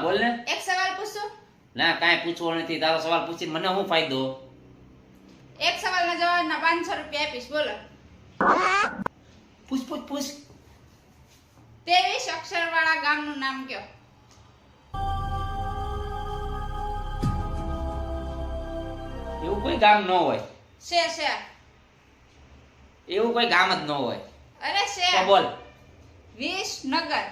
બોલ ને. એક સવાલ પૂછું? ના કાંઈ પૂછવો નથી. તારો સવાલ પૂછીને મને શું ફાયદો? એક સવાલના જવાબના 500 રૂપિયા આપીશ. બોલો. પૂછ. 23 અક્ષરવાળા ગામનું નામ કયો? એવું કોઈ ગામ ન હોય. છે. એવું કોઈ ગામ જ ન હોય. અરે છે. તો બોલ. વિસનગર.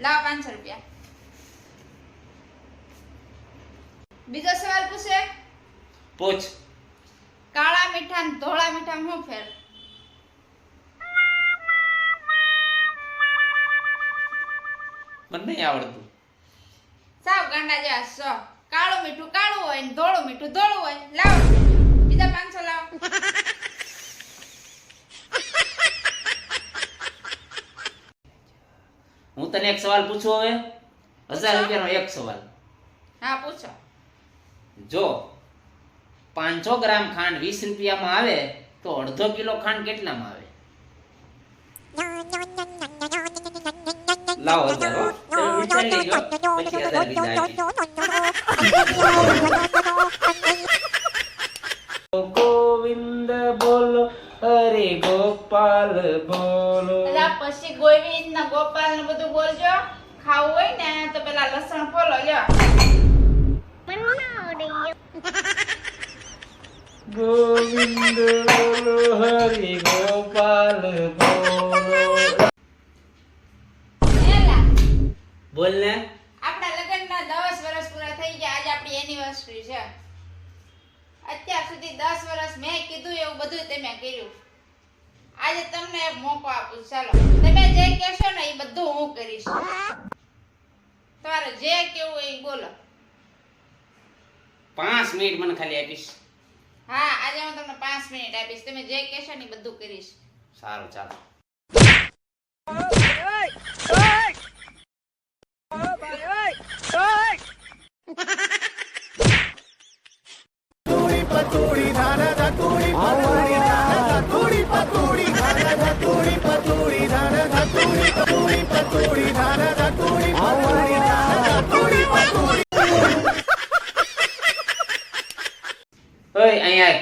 લાવ 500 રૂપિયા. બીજો સવાલ પૂછે? પૂછ. કાળા મીઠા ને ધોળા મીઠામાં શું ફેર? મને નહીં આવડતું. સાવ ગાંડા જેવા સો. કાળું મીઠું કાળું હોય ને ધોળું મીઠું ધોળું હોય. લાવ બીજા 500 લાવ. હું તને એક સવાલ પૂછું હવે. 1000 રૂપિયાનો એક સવાલ. હા પૂછો. જો 500 ગ્રામ ખાંડ 20 રૂપિયામાં આવે તો અડધો કિલો ખાંડ કેટલામાં આવે? લાવો 1000 હો. તમે વિચારી લેજો. પછી 1000 બીજા આપીશ. ગોવિંદ બોલો હરે ગોપાલ બોલો. પેલા પછી ગોવિંદ ને ગોપાલ ને બધું બોલજો. ખાવું હોય ને તો પેલા લસણ ફોલો લ્યો. ગોવિંદ બોલો હરે ગોપાલ બોલો. એલા બોલ ને. આપણા લગ્નના 10 વર્ષ પૂરા થઈ ગયા. આજે આપણી એનિવર્સરી છે. અત્યાર સુધી 10 વર્ષ મેં કીધું એવું બધું તમે કર્યું. આજે તમને એક મોકો આપું. ચાલો તમે જે કહેશો ને એ બધું હું કરીશ. તમારે જે કેવું એ બોલો. 5 મિનિટ મને ખાલી આપીશ. હા આજે હું તમને 5 મિનિટ આપીશ. તમે જે કહેશો ને એ બધું કરીશ. સારું ચાલો. પતોડી ધારા ધતોડી પતોડી ધારા ધતોડી પતોડી ધારા ધતોડી પતોડી ધારા ધતોડી પતોડી પતોડી ધારા ધતોડી પતોડી ધારા ધતોડી પતોડી. ઓય અહીંયા આય.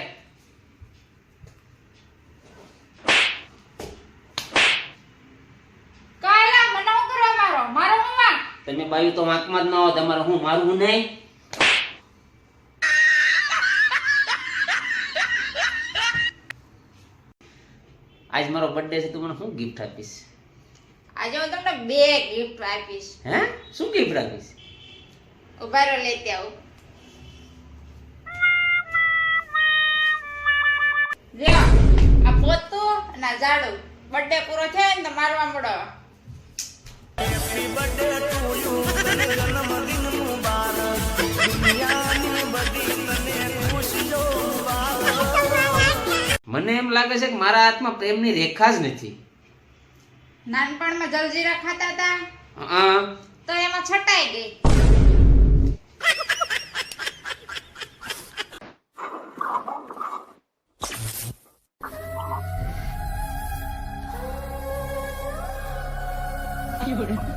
કાયલા મને હું કરવા મારો હું વાંક? તમે બાયું તો વાંકમાં જ ન આવો. તમારે હું મારું હું નહીં. આજ મારો બર્થડે છે. તું મને શું ગિફ્ટ આપીશ? આજે હું તમને 2 ગિફ્ટ આપીશ. હે શું ગિફ્ટ આપીશ? ઉભા રહો લેતી આવું. લ્યો આ પોતું અને આ ઝાડુ. બર્થડે પૂરો થયો ને તો મારવા મળો. હેપી બર્થડે ટુ યુ જન્મદિન મુબારક દુનિયાની બધી તને ખુશીઓ મને એમ લાગે છે કે મારા હાથમાં પ્રેમની રેખા જ નથી. નાનપણમાં જલજીરા ખાતા હતા હા તો એમાં છટાઈ ગઈ. વાળા